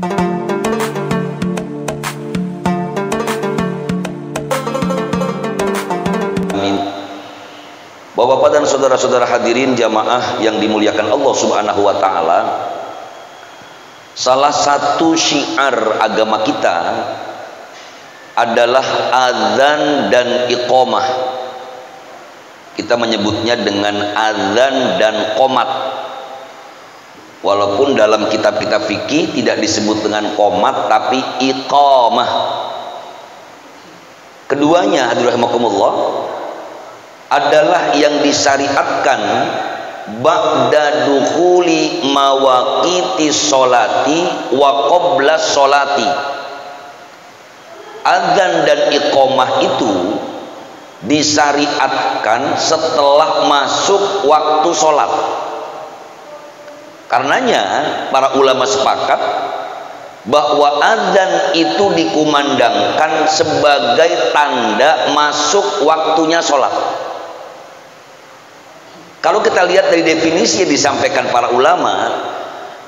Bapak-bapak dan saudara-saudara hadirin jamaah yang dimuliakan Allah Subhanahu wa taala, salah satu syiar agama kita adalah azan dan iqamah. Kita menyebutnya dengan azan dan qomat. Walaupun dalam kitab-kitab fikih tidak disebut dengan qomat tapi iqamah. Keduanya hadirin rahimakumullah adalah yang disyariatkan ba'da dukhuli mawaqiti sholati wa qabla sholati. Adzan dan iqamah itu disyariatkan setelah masuk waktu sholat. Karenanya para ulama sepakat bahwa adzan itu dikumandangkan sebagai tanda masuk waktunya sholat. Kalau kita lihat dari definisi yang disampaikan para ulama,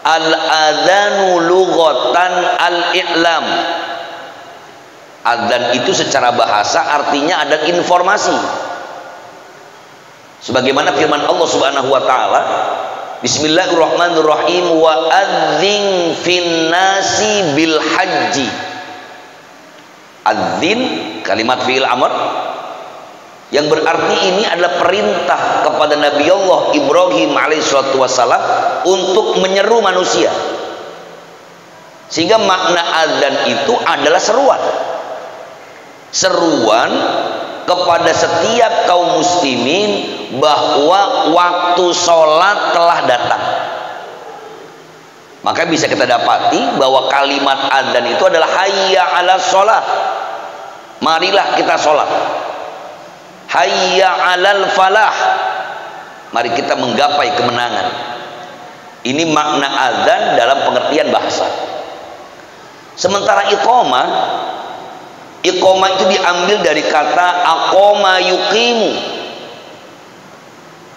al-adzanu lughatan al-i'lam. Adzan itu secara bahasa artinya ada informasi. Sebagaimana firman Allah Subhanahu wa taala, Bismillahirrahmanirrahim, wa adzin fin nasi bil haji. Adzin kalimat fi'il amr yang berarti ini adalah perintah kepada Nabi Allah Ibrahim alaihissalatu wassalam untuk menyeru manusia. Sehingga makna adzan itu adalah seruan. Seruan kepada setiap kaum muslimin bahwa waktu sholat telah datang. Maka bisa kita dapati bahwa kalimat adzan itu adalah hayya ala sholat. Marilah kita sholat. Hayya alal falah, mari kita menggapai kemenangan. Ini makna adzan dalam pengertian bahasa. Sementara iqamah itu diambil dari kata aqama yuqimu.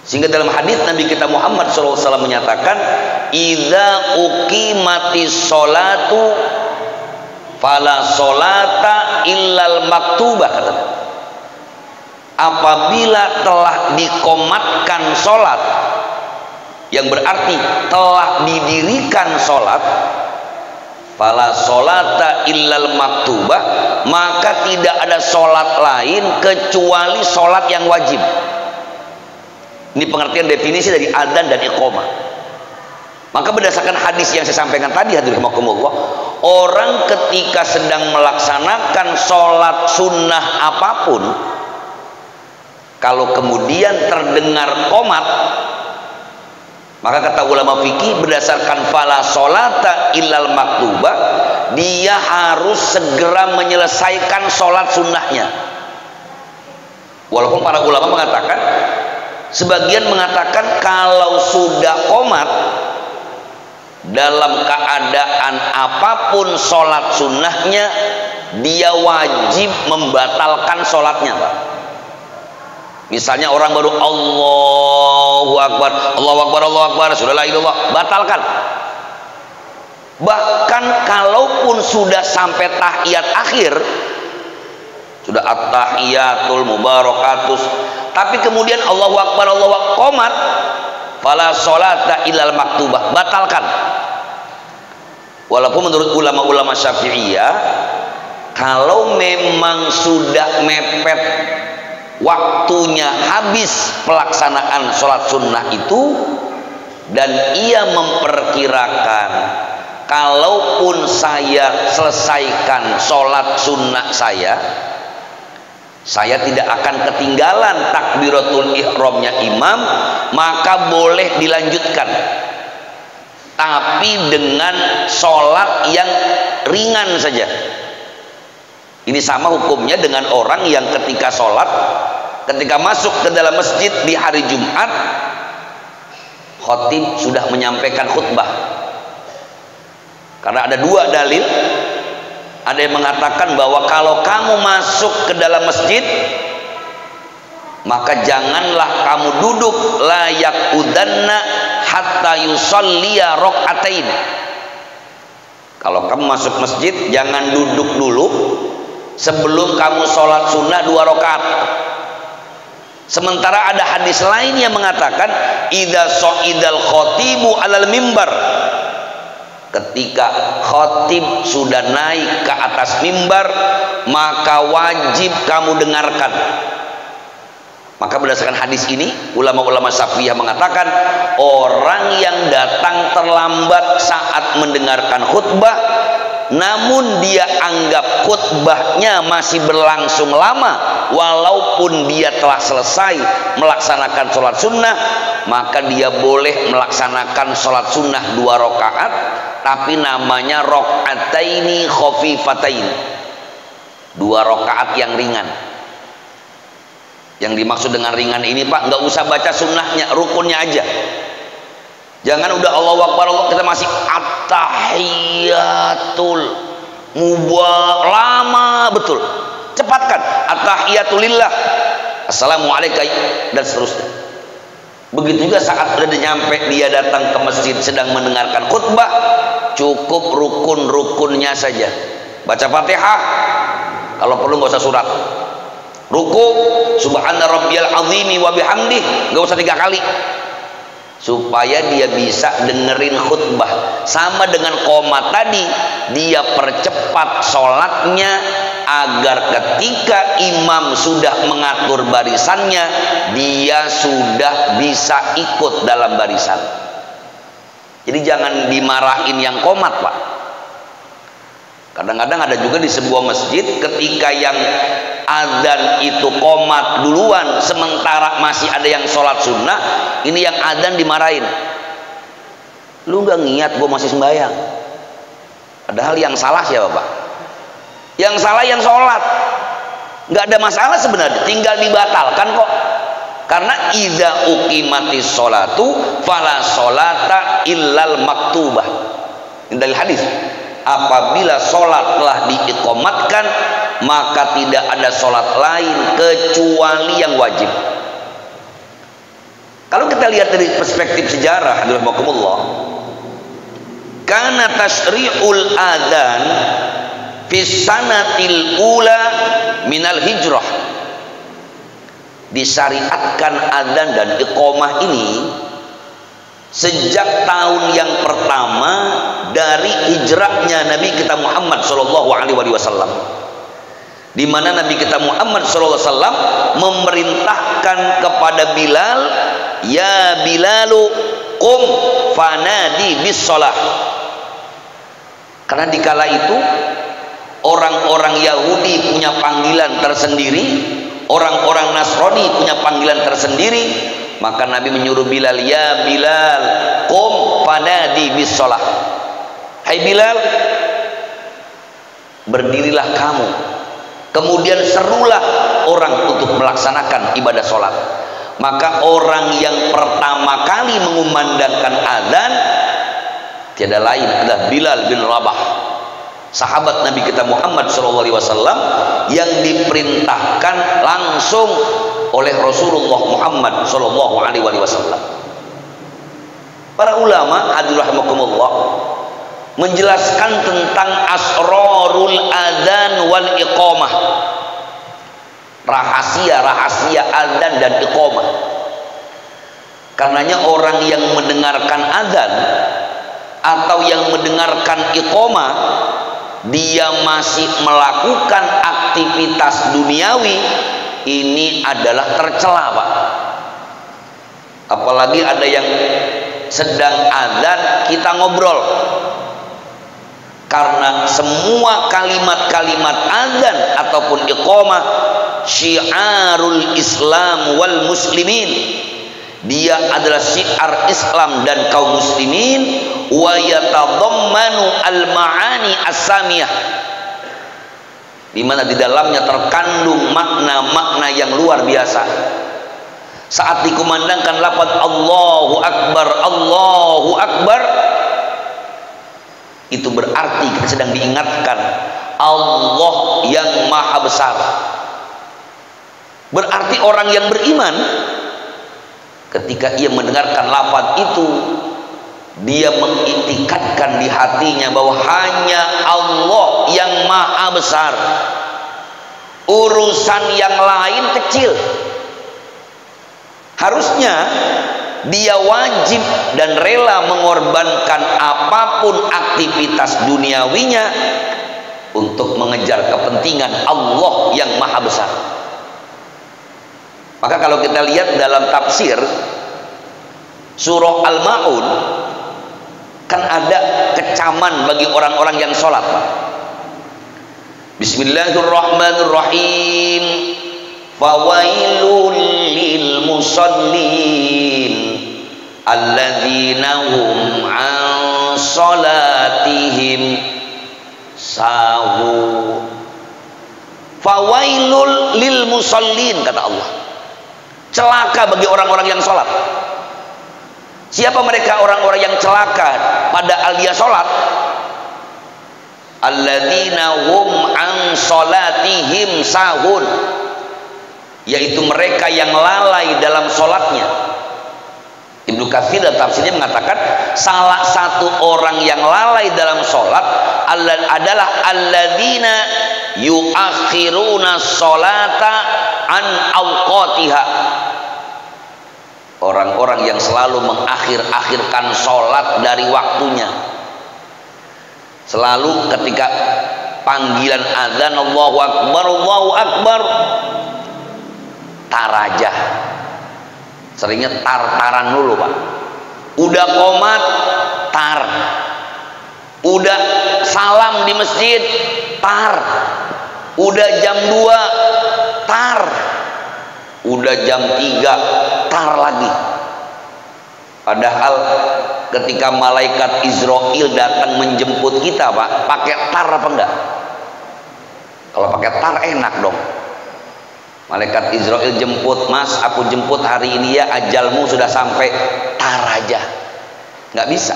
Sehingga dalam hadis Nabi kita Muhammad SAW menyatakan, idza uqimatis sholatu fala sholata illal maktubah, kata. Apabila telah dikomatkan sholat, yang berarti telah didirikan sholat, fala sholata illal maktubah, maka tidak ada sholat lain kecuali sholat yang wajib. Ini pengertian definisi dari adzan dan iqamah. Maka berdasarkan hadis yang saya sampaikan tadi, hadirin rahimakumullah, orang ketika sedang melaksanakan sholat sunnah apapun, kalau kemudian terdengar qomat, maka kata ulama fikih berdasarkan fala sholata illal maktubah, dia harus segera menyelesaikan sholat sunnahnya. Walaupun para ulama mengatakan, sebagian mengatakan kalau sudah qomat dalam keadaan apapun sholat sunnahnya, dia wajib membatalkan sholatnya, Pak. Misalnya orang baru Allahu Akbar, Allahu Akbar, Allahu Akbar, sudah la ilallah, batalkan. Bahkan kalaupun sudah sampai tahiyat akhir, sudah at-tahiyatul mubarakatus, tapi kemudian Allahu Akbar, Allahu Akbar, qomat, fala sholata illal maktubah, batalkan. Walaupun menurut ulama-ulama Syafi'iyah, kalau memang sudah mepet waktunya habis pelaksanaan sholat sunnah itu, dan ia memperkirakan kalaupun saya selesaikan sholat sunnah saya tidak akan ketinggalan takbiratul ihramnya imam, maka boleh dilanjutkan, tapi dengan sholat yang ringan saja. Ini sama hukumnya dengan orang yang ketika sholat, ketika masuk ke dalam masjid di hari Jumat, khatib sudah menyampaikan khutbah. Karena ada dua dalil. Ada yang mengatakan bahwa kalau kamu masuk ke dalam masjid, maka janganlah kamu duduk layak udanna hatta yusalliya rok'atain. Kalau kamu masuk masjid, jangan duduk dulu sebelum kamu sholat sunnah 2 rakaat. Sementara ada hadis lain yang mengatakan idza sha'idal khatibu alal mimbar, ketika khatib sudah naik ke atas mimbar, maka wajib kamu dengarkan. Maka berdasarkan hadis ini, ulama-ulama Syafi'iyah mengatakan orang yang datang terlambat saat mendengarkan khutbah, namun dia anggap khutbahnya masih berlangsung lama walaupun dia telah selesai melaksanakan sholat sunnah, maka dia boleh melaksanakan sholat sunnah 2 rakaat, tapi namanya rakaataini khafifatain, 2 rakaat yang ringan. Yang dimaksud dengan ringan ini, Pak, nggak usah baca sunnahnya, rukunnya aja. Jangan udah Allahu Akbar Allah kita masih at-tahiyatul mubah, lama betul. Cepatkan at-tahiyatulillah, assalamualaikum dan seterusnya. Begitu juga saat udah nyampe dia datang ke masjid sedang mendengarkan khutbah, cukup rukun-rukunnya saja. Baca Fatihah, kalau perlu nggak usah surat. Ruku subhana rabbiyal azimi wa bihamdih, nggak usah 3 kali, supaya dia bisa dengerin khutbah. Sama dengan qomat tadi, dia percepat sholatnya agar ketika imam sudah mengatur barisannya, dia sudah bisa ikut dalam barisan. Jadi jangan dimarahin yang qomat, Pak. Kadang-kadang ada juga di sebuah masjid ketika yang adzan itu qomat duluan, sementara masih ada yang sholat sunnah, ini yang adzan dimarahin. Lu nggak niat gue masih sembahyang. Padahal yang salah siapa, Pak? Yang salah yang sholat. Nggak ada masalah sebenarnya, tinggal dibatalkan kok. Karena idza uqimatis sholatu fala sholata illal maktubah. Ini dari hadis. Apabila sholat telah diiqamatkan, maka tidak ada sholat lain kecuali yang wajib. Kalau kita lihat dari perspektif sejarah, hadiratullah, kana tashri'ul adzan fi sanatil ula minal hijrah, disyariatkan adzan dan iqamah ini sejak tahun yang pertama dari hijrahnya Nabi kita Muhammad Shallallahu Alaihi Wasallam, di mana Nabi kita Muhammad Shallallahu Alaihi Wasallam memerintahkan kepada Bilal, ya Bilalu qum fanadi bis shalah. Karena dikala itu orang-orang Yahudi punya panggilan tersendiri, orang-orang Nasrani punya panggilan tersendiri. Maka Nabi menyuruh Bilal, ya Bilal qum fanadi bis shalah. Hai Bilal, berdirilah kamu, kemudian serulah orang untuk melaksanakan ibadah sholat. Maka orang yang pertama kali mengumandangkan adzan tiada lain adalah Bilal bin Rabah, sahabat Nabi kita Muhammad SAW, yang diperintahkan langsung oleh Rasulullah Muhammad SAW. Para ulama rahimahumullah menjelaskan tentang asrarul adzan wal iqamah, rahasia-rahasia adzan dan iqamah. Karenanya orang yang mendengarkan adzan atau yang mendengarkan iqamah, dia masih melakukan aktivitas duniawi, ini adalah tercela, Pak. Apalagi ada yang sedang adzan kita ngobrol. Karena semua kalimat-kalimat adzan ataupun iqamah syiarul Islam wal muslimin, dia adalah syiar Islam dan kaum muslimin, wa yatadammanu al maani as-samiyah, di mana di dalamnya terkandung makna-makna yang luar biasa. Saat dikumandangkan lafaz Allahu Akbar, Allahu Akbar, itu berarti kita sedang diingatkan Allah yang maha besar. Berarti orang yang beriman ketika ia mendengarkan lafaz itu, dia mengitikadkan di hatinya bahwa hanya Allah yang maha besar, urusan yang lain kecil. Harusnya dia wajib dan rela mengorbankan apapun aktivitas duniawinya untuk mengejar kepentingan Allah yang maha besar. Maka kalau kita lihat dalam tafsir surah Al-Ma'un, kan ada kecaman bagi orang-orang yang sholat. Bismillahirrahmanirrahim. Fawailul lil musallin alladzina hum an sholatihim sahun. Fawailul lil musallin, kata Allah, celaka bagi orang-orang yang sholat. Siapa mereka orang-orang yang celaka padahal dia sholat? Alladzina hum an sholatihim sahun, yaitu mereka yang lalai dalam sholatnya. Ibnu Katsir dalam tafsirnya mengatakan salah satu orang yang lalai dalam sholat adalah alladzina yuakhiruna sholata an awqatiha, orang-orang yang selalu mengakhir-akhirkan sholat dari waktunya. Selalu ketika panggilan azan Allahu Akbar, tarajah, seringnya tar-taran dulu Pak. Udah qomat tar, udah salam di masjid tar, udah jam 2 tar, udah jam 3 tar lagi. Padahal ketika malaikat Israel datang menjemput kita Pak, pakai tar apa enggak? Kalau pakai tar enak dong. Malaikat Israel jemput, mas aku jemput hari ini ya, ajalmu sudah sampai, tar aja. Nggak bisa.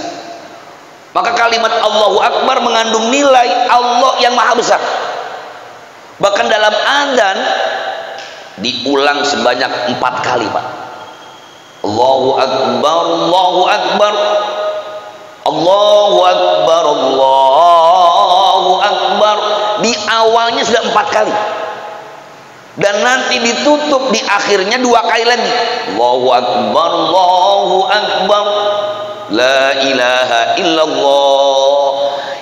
Maka kalimat Allahu Akbar mengandung nilai Allah yang maha besar. Bahkan dalam adzan diulang sebanyak 4 kali Pak. Allahu Akbar, Allahu Akbar, Allahu Akbar, Allahu Akbar. Di awalnya sudah 4 kali. Dan nanti ditutup di akhirnya 2 kali lagi. Allahu Akbar, Allahu Akbar, la ilaha illallah.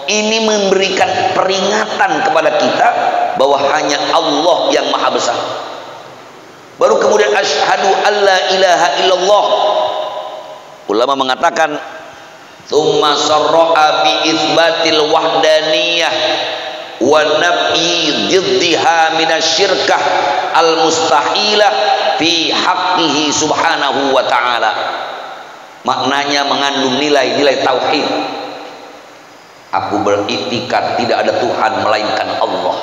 Ini memberikan peringatan kepada kita bahwa hanya Allah yang maha besar. Baru kemudian asyhadu alla ilaha illallah. Ulama mengatakan tsumma sarra'a bi itsbatil wahdaniyah wa naf'i diddiha minasyirkah al mustahilah fi haqqihi subhanahu wa ta'ala. Maknanya mengandung nilai-nilai tauhid. Aku beriktikad tidak ada Tuhan melainkan Allah.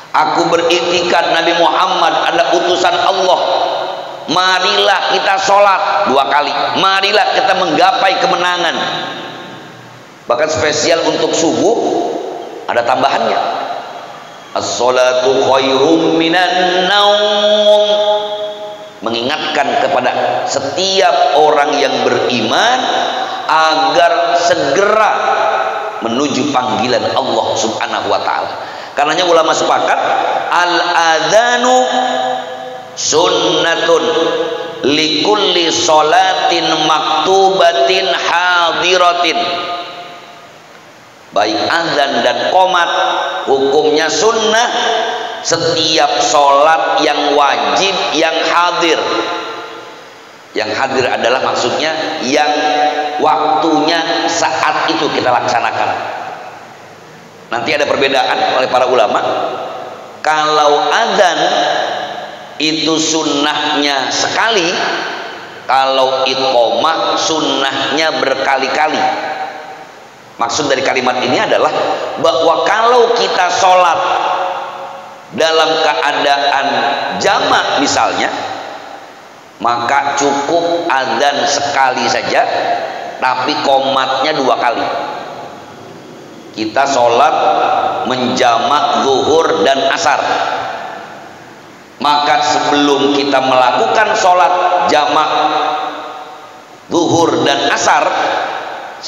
Aku beriktikad Nabi Muhammad adalah utusan Allah. Marilah kita sholat 2 kali. Marilah kita menggapai kemenangan. Bahkan spesial untuk subuh ada tambahannya. As-sholatu khairum minan naum. Mengingatkan kepada setiap orang yang beriman agar segera menuju panggilan Allah subhanahu wa ta'ala. Karenanya ulama sepakat al-adzanu sunnatun likulli sholatin maktubatin hadiratin. Baik azan dan qomat hukumnya sunnah setiap sholat yang wajib yang hadir. Yang hadir adalah maksudnya yang waktunya saat itu kita laksanakan. Nanti ada perbedaan oleh para ulama. Kalau adzan itu sunnahnya sekali, kalau iqomah sunnahnya berkali-kali. Maksud dari kalimat ini adalah bahwa kalau kita sholat dalam keadaan jamak misalnya, maka cukup adzan sekali saja, tapi qomatnya 2 kali. Kita sholat menjamak zuhur dan asar, maka sebelum kita melakukan sholat jamak zuhur dan asar,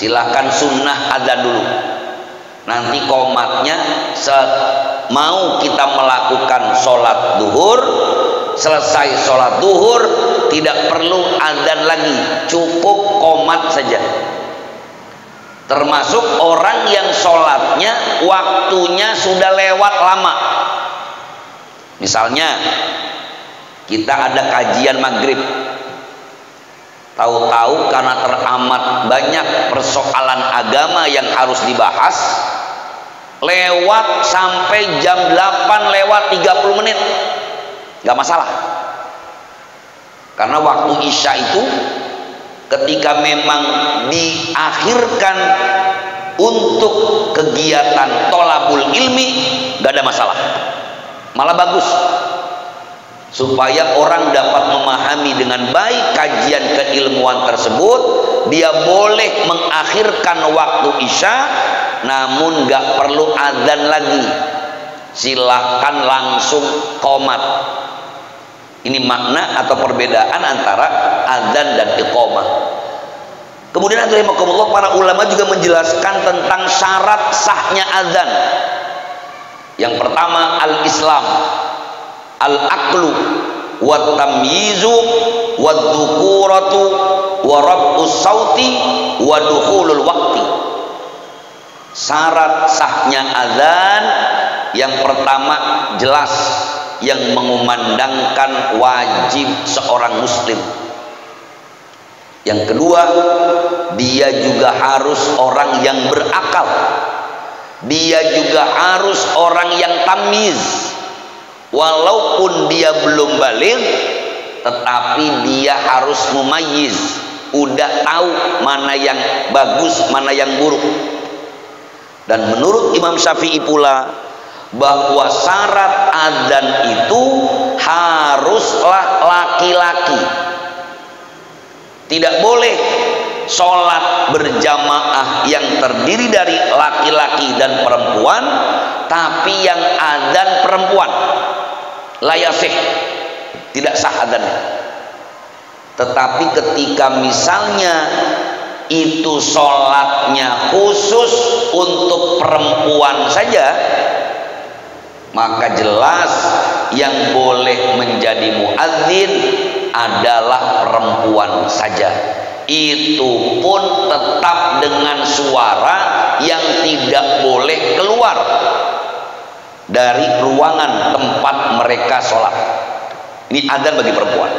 silahkan sunnah adzan dulu. Nanti qomatnya mau kita melakukan sholat duhur, selesai sholat duhur tidak perlu adzan lagi, cukup qomat saja. Termasuk orang yang sholatnya waktunya sudah lewat lama. Misalnya kita ada kajian maghrib, tahu-tahu karena teramat banyak persoalan agama yang harus dibahas, lewat sampai jam 8 lewat 30 menit, nggak masalah. Karena waktu isya itu ketika memang diakhirkan untuk kegiatan tolabul ilmi, nggak ada masalah, malah bagus, supaya orang dapat memahami dengan baik kajian keilmuan tersebut. Dia boleh mengakhirkan waktu isya, namun gak perlu adzan lagi, silahkan langsung qomat. Ini makna atau perbedaan antara adzan dan iqamah. Kemudian para ulama juga menjelaskan tentang syarat sahnya adzan. Yang pertama al-Islam, al-aqlu wa tamyizu wa dzukuratu wa raf'us sauti wa dukhulul waqti. Syarat sahnya azan yang pertama jelas, yang mengumandangkan wajib seorang muslim. Yang kedua, dia juga harus orang yang berakal, dia juga harus orang yang tamyiz. Walaupun dia belum baligh, tetapi dia harus mumayyiz, udah tahu mana yang bagus, mana yang buruk. Dan menurut Imam Syafi'i pula bahwa syarat adzan itu haruslah laki-laki. Tidak boleh sholat berjamaah yang terdiri dari laki-laki dan perempuan, tapi yang adzan perempuan. La yasih, tidak sah adzannya. Tetapi ketika misalnya itu sholatnya khusus untuk perempuan saja, maka jelas yang boleh menjadi muadzin adalah perempuan saja. Itu pun tetap dengan suara yang tidak boleh keluar dari ruangan tempat mereka sholat. Ini adzan bagi perempuan.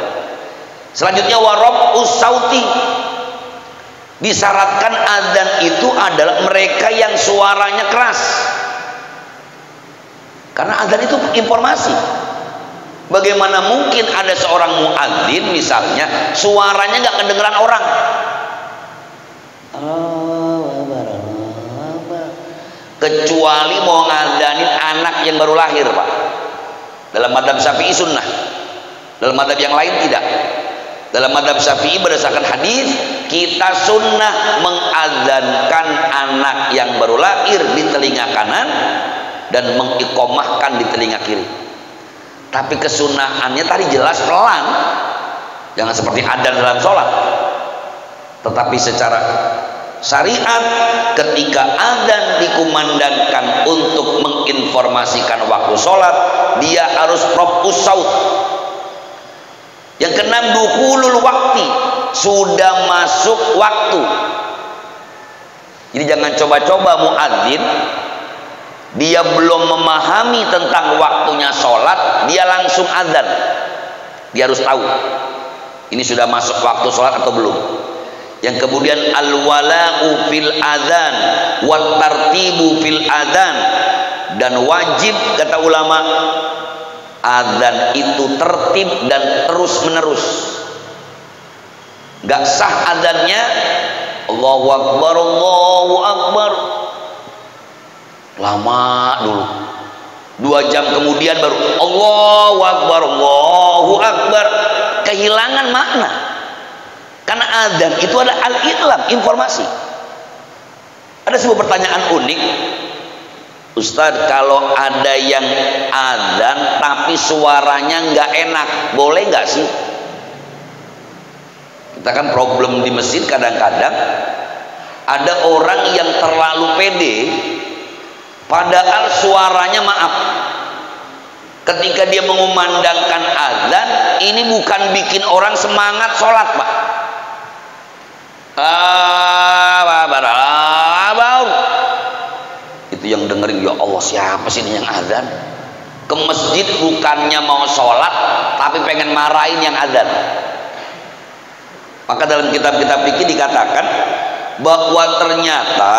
Selanjutnya waraf'us sauti, disyaratkan adzan itu adalah mereka yang suaranya keras, karena adzan itu informasi. Bagaimana mungkin ada seorang muadzin misalnya suaranya nggak kedengeran orang? Kecuali mau ngadanin anak yang baru lahir, Pak. Dalam madzhab Syafi'i sunnah, dalam madzhab yang lain tidak. Dalam madzhab Syafi'i berdasarkan hadis, kita sunnah mengadzankan anak yang baru lahir di telinga kanan dan mengiqomahkan di telinga kiri. Tapi kesunahannya tadi jelas pelan, jangan seperti adzan dalam sholat. Tetapi secara syariat, ketika adzan dikumandangkan untuk menginformasikan waktu sholat, dia harus raf'us saut. Yang keenam, dukhulul waqti, sudah masuk waktu. Jadi jangan coba-coba muadzin, dia belum memahami tentang waktunya sholat, dia langsung adzan. Dia harus tahu ini sudah masuk waktu sholat atau belum. Yang kemudian al-wala'u fil adzan wat tartibu fil adzan, dan wajib kata ulama adzan itu tertib dan terus menerus. Gak sah adzannya Allahu Akbar, Allahu Akbar, lama dulu, 2 jam kemudian baru Allahu Akbar, Allahu Akbar, kehilangan makna. Karena adzan itu ada al-i'lam, informasi. Ada sebuah pertanyaan unik, Ustadz, kalau ada yang adzan tapi suaranya nggak enak, boleh nggak sih? Kita kan problem di masjid kadang-kadang Ada orang yang terlalu pede, padahal suaranya maaf. Ketika dia mengumandangkan azan, ini bukan bikin orang semangat sholat, Pak. Itu yang dengerin, ya Allah, siapa sih ini yang azan? Ke masjid bukannya mau sholat, tapi pengen marahin yang azan. Maka dalam kitab-kitab fikih dikatakan bahwa ternyata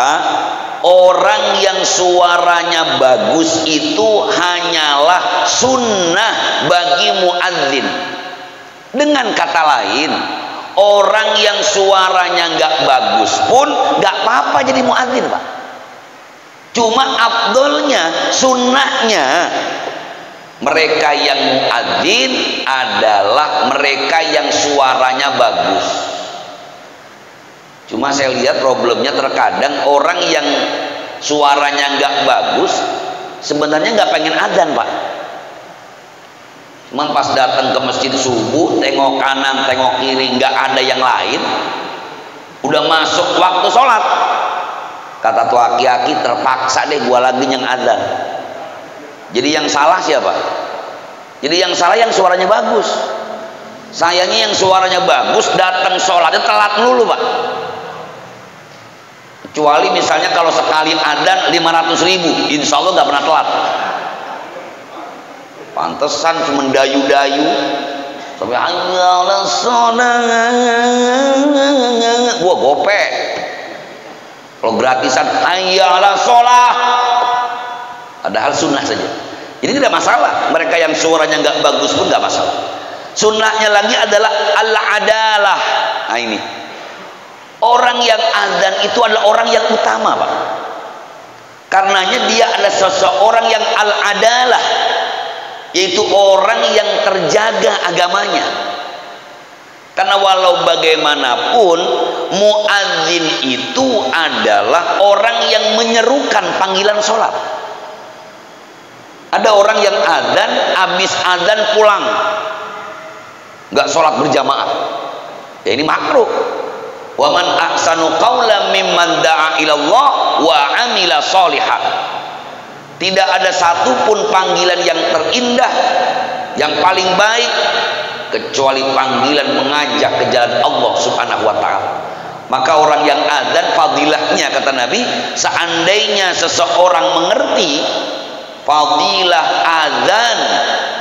orang yang suaranya bagus itu hanyalah sunnah bagi muadzin. Dengan kata lain, orang yang suaranya nggak bagus pun nggak apa-apa jadi muadzin, Pak. Cuma afdolnya, sunnahnya, mereka yang muadzin adalah mereka yang suaranya bagus. Cuma saya lihat problemnya terkadang orang yang suaranya nggak bagus sebenarnya nggak pengen adzan, Pak. Cuma pas datang ke masjid subuh, tengok kanan tengok kiri nggak ada yang lain, udah masuk waktu sholat, kata tuh aki-aki, terpaksa deh gua lagi yang adzan. Jadi yang salah siapa? Jadi yang salah yang suaranya bagus. Sayangnya yang suaranya bagus datang sholatnya telat dulu, Pak. Kecuali misalnya kalau sekali adzan 500.000, insya Allah nggak pernah telat. Pantesan cuma dayu-dayu sampai Allah sholat, gua gope. Kalau gratisan hayyalah sholat, padahal sunnah saja. Jadi tidak masalah, mereka yang suaranya nggak bagus pun nggak masalah. Sunnahnya lagi adalah al-adalah. Nah ini, orang yang azan itu adalah orang yang utama, Pak. Karenanya dia adalah seseorang yang al-adalah, yaitu orang yang terjaga agamanya. Karena walau bagaimanapun muadzin itu adalah orang yang menyerukan panggilan sholat. Ada orang yang adzan, habis adzan pulang, nggak sholat berjamaah, ya ini makruh. Wa man ahsanu qawlan mimman da'a ilallah wa amila sholihan. Tidak ada satupun panggilan yang terindah, yang paling baik, kecuali panggilan mengajak ke jalan Allah subhanahu wa ta'ala. Maka orang yang adzan, fadilahnya kata Nabi, seandainya seseorang mengerti fadilah adzan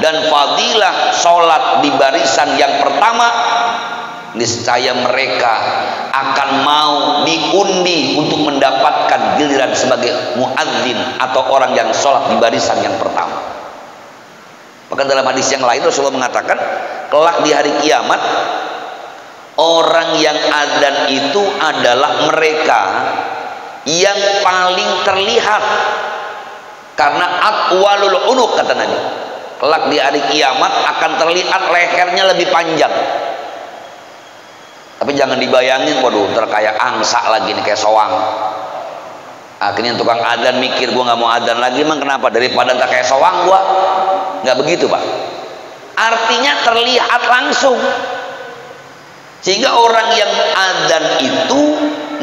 dan fadilah sholat di barisan yang pertama, niscaya mereka akan mau diundi untuk mendapatkan giliran sebagai muadzin atau orang yang sholat di barisan yang pertama. Maka dalam hadis yang lain Rasulullah mengatakan, kelak di hari kiamat orang yang adzan itu adalah mereka yang paling terlihat, karena atwalul unuq kata Nabi. Kelak di hari kiamat akan terlihat lehernya lebih panjang. Tapi jangan dibayangin, waduh, kayak angsa lagi nih, kayak soang. Akhirnya tukang adzan mikir, gua nggak mau adzan lagi, emang kenapa? Daripada ntar kayak soang gua. Nggak begitu, Pak. Artinya terlihat langsung. Sehingga orang yang adzan itu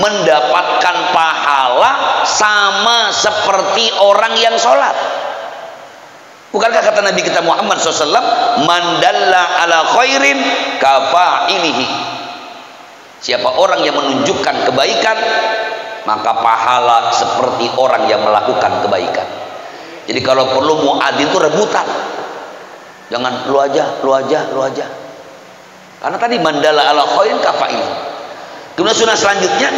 mendapatkan pahala sama seperti orang yang sholat. Bukankah kata Nabi kita Muhammad SAW, man dalla ala khairin kafa'ilihi. Siapa orang yang menunjukkan kebaikan, maka pahala seperti orang yang melakukan kebaikan. Jadi kalau perlu muadzin itu rebutan. Jangan lu aja, lu aja, lu aja. Karena tadi mandala ala khairin kafa'il. Kemudian sunnah selanjutnya,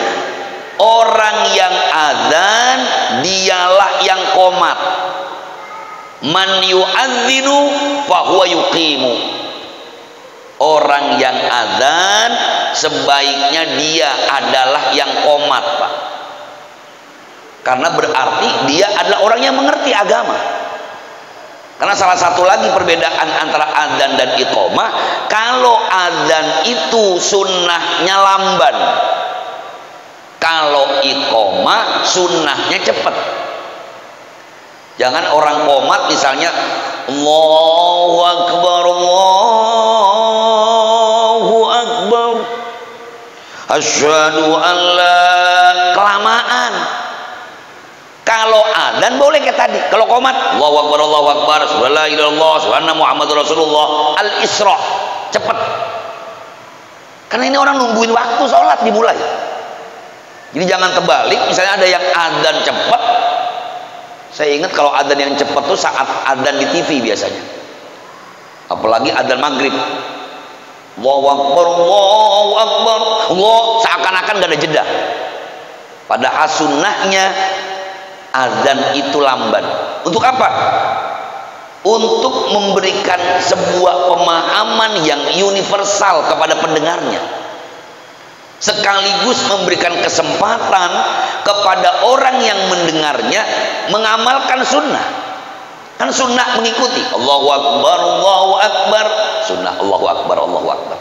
orang yang adzan dialah yang qomat. Man yu'adzinu fahuwa yuqimu. Orang yang adzan sebaiknya dia adalah yang qomat, Pak. Karena berarti dia adalah orang yang mengerti agama. Karena salah satu lagi perbedaan antara adzan dan iqamah, kalau adzan itu sunnahnya lamban, kalau iqamah sunnahnya cepat. Jangan orang qomat misalnya Allahu Akbar, Allahu Akbar, asyhadu an la, tadi. Kalau qomat, Allahu Akbar, subhanallah, ilallah, subhanallah, Muhammadur Rasulullah, al-Isra, cepat. Karena ini orang nungguin waktu sholat dimulai. Jadi jangan terbalik, misalnya ada yang adzan cepat. Saya ingat kalau adzan yang cepat tuh saat adzan di TV biasanya. Apalagi adzan maghrib. Allahu Akbar, Allahu Akbar, Allah, seakan-akan gak ada jeda. Padahal sunnahnya adzan itu lamban. Untuk apa? Untuk memberikan sebuah pemahaman yang universal kepada pendengarnya, sekaligus memberikan kesempatan kepada orang yang mendengarnya mengamalkan sunnah. Kan sunnah mengikuti Allahu Akbar, Allahu Akbar, sunnah Allahu Akbar, Allahu Akbar.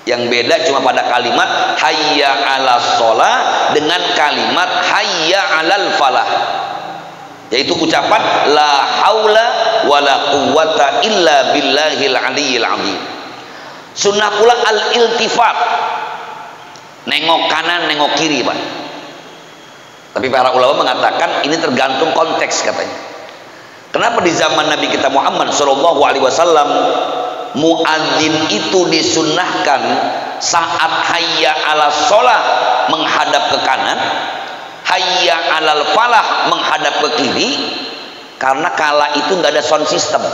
Yang beda cuma pada kalimat hayya 'alas shalah dengan kalimat hayya 'alal falah, yaitu ucapan la haula wala quwwata illa billahil aliyil azim. Sunnah pula al-iltifat, nengok kanan nengok kiri, Pak. Tapi para ulama mengatakan ini tergantung konteks katanya. Kenapa di zaman Nabi kita Muhammad Shallallahu Alaihi Wasallam muadzin itu disunnahkan saat hayya 'alas shalah menghadap ke kanan, hayya 'alal falah menghadap ke kiri? Karena kala itu nggak ada sound system.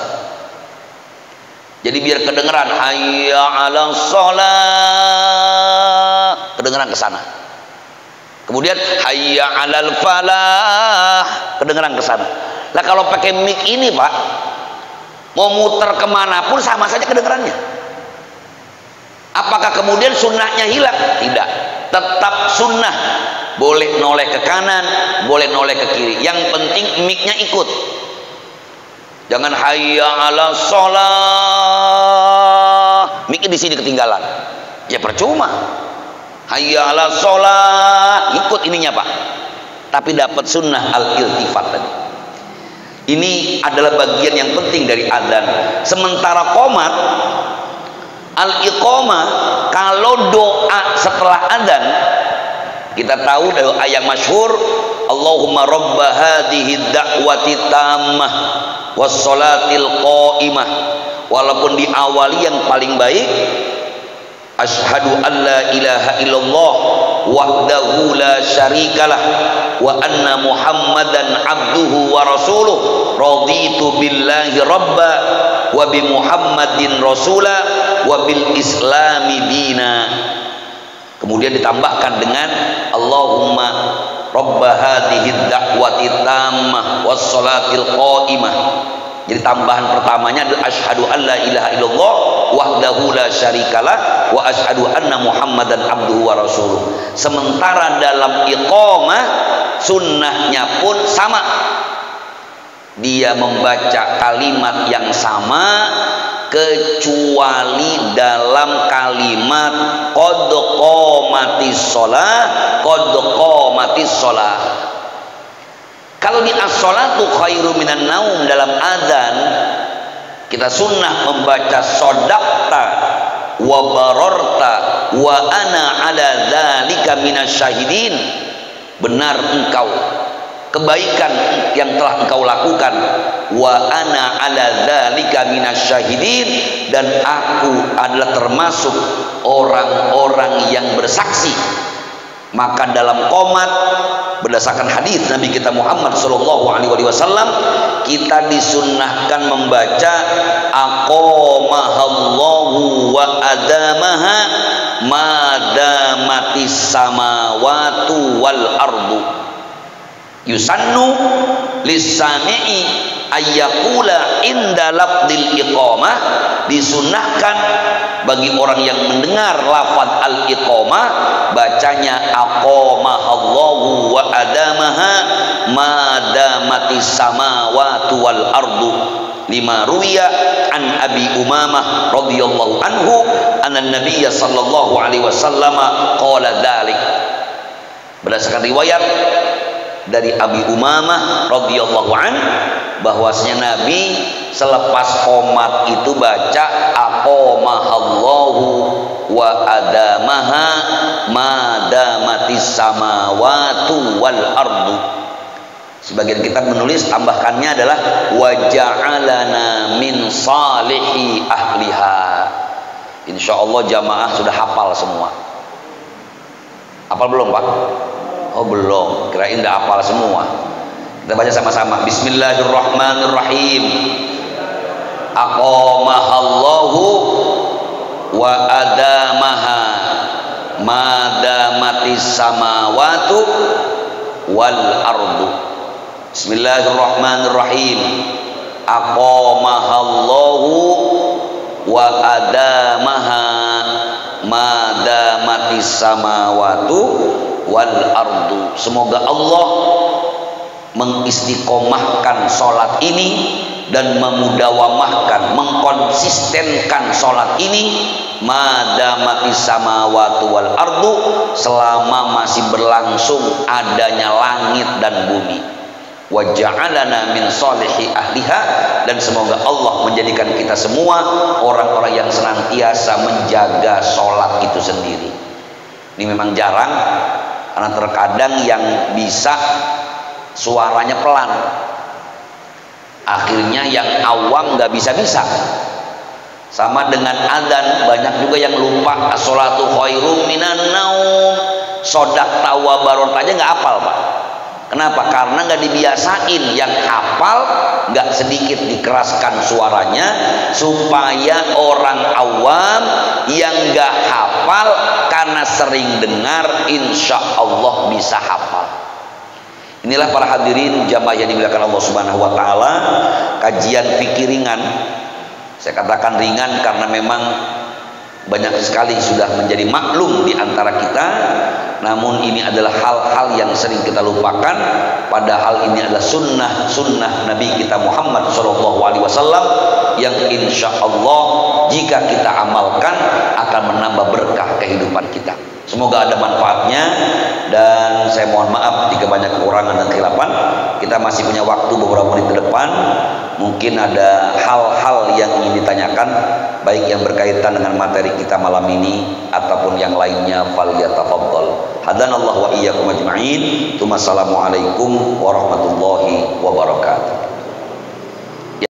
Jadi biar kedengeran hayya 'alas shalah, kedengeran ke sana. Kemudian hayya 'alal falah, kedengeran ke sana. Lah kalau pakai mic ini, Pak, mau muter kemanapun sama saja kedengarannya. Apakah kemudian sunnahnya hilang? Tidak, tetap sunnah. Boleh noleh ke kanan, boleh noleh ke kiri. Yang penting mic-nya ikut. Jangan hayya 'alas shalah, mic-nya di sini ketinggalan. Ya percuma. Hayya 'alas shalah, ikut ininya, Pak. Tapi dapat sunnah al-iltifat tadi. Ini adalah bagian yang penting dari adzan. Sementara qomat, al-iqamah, kalau doa setelah adzan, kita tahu doa yang masyhur, Allahumma rabba hadhihi da'wati tammah wassalatil qa'imah. Walaupun diawali yang paling baik, asyhadu an la ilaha illallah wahdahu la syarikalah wa anna muhammadan abduhu wa rasuluh raditu billahi rabba wa bi muhammadin rasula wa bil islami dina. Kemudian ditambahkan dengan Allahumma rabba hadhihi da'wati tammah was salatil qa'imah. Jadi tambahan pertamanya adalah asyhadu an la ilaha illallah wahdahu la syarikalah wa asyhadu anna muhammadan abduhu wa rasuluh. Sementara dalam iqamah sunnahnya pun sama, dia membaca kalimat yang sama kecuali dalam kalimat qad qamatis shalah, qad qamatis shalah. Kalau di as-sholatu khairu minan naum dalam adzan, kita sunnah membaca sodakta wa barorta wa ana ala dzalika minasyahidin. Benar engkau, kebaikan yang telah engkau lakukan, wa ana ala dzalika minasyahidin, dan aku adalah termasuk orang-orang yang bersaksi. Maka dalam qomat, berdasarkan hadis Nabi kita Muhammad Shallallahu Alaihi Wasallam, kita disunnahkan membaca aqamahallahu wa adamaha madamatis samawatu wal ardu. Yusannu lisami'i ayyakula inda lafdil iqamah, disunnahkan bagi orang yang mendengar lafaz al-iqamah bacanya aqamahallahu wa adamaha madamatis samawati wal ardu. Lima ruwiya an Abi Umamah radhiyallahu anhu anna nabiyya sallallahu alaihi wasallam qala dzalik. Berdasarkan riwayat dari Abi Umamah radhiyallahu an, bahwasanya Nabi selepas qomat itu baca aqamahallahu wa adamaha madamatis samawati wal ardu. Sebagian kitab menulis tambahkannya adalah wa ja'alana min salihi ahliha. Insyaallah jamaah sudah hafal semua. Hafal belum, Pak? Oh, belum. Kirain udah hafal semua. Kita baca sama-sama. Bismillahirrahmanirrahim. Aqamahallahu wa adamaha madamatis samawatu wal ardu. Bismillahirrahmanirrahim. Aqamahallahu wa adamaha madamatis samawatu wal ardu. Semoga Allah mengistiqomahkan sholat ini dan memudawamahkan, mengkonsistenkan sholat ini madamatis samawatu wal ardu, selama masih berlangsung adanya langit dan bumi. Wa ja'alana min sholihi ahliha, dan semoga Allah menjadikan kita semua orang-orang yang senantiasa menjaga sholat itu sendiri. Ini memang jarang, karena terkadang yang bisa suaranya pelan, akhirnya yang awam nggak bisa-bisa. Sama dengan adzan, banyak juga yang lupa as-sholatu khairum minan naum, sodak tawa barot aja nggak hafal, Pak. Kenapa? Karena nggak dibiasain. Yang hafal nggak sedikit dikeraskan suaranya supaya orang awam yang nggak hafal karena sering dengar insya Allah bisa hafal. Inilah para hadirin jamaah yang dimuliakan Allah Subhanahu wa taala, kajian fikih ringan. Saya katakan ringan karena memang banyak sekali sudah menjadi maklum di antara kita. Namun ini adalah hal-hal yang sering kita lupakan, padahal ini adalah sunnah Nabi kita Muhammad SAW yang insya Allah jika kita amalkan akan menambah berkah kehidupan kita. Semoga ada manfaatnya, dan saya mohon maaf jika banyak kekurangan dan khilafan. Kita masih punya waktu beberapa menit ke depan, mungkin ada hal-hal yang ingin ditanyakan, baik yang berkaitan dengan materi kita malam ini ataupun yang lainnya. Falyatafaddal. Hadanallahu wa iyyakum ajma'in. Assalamualaikum warahmatullahi wabarakatuh.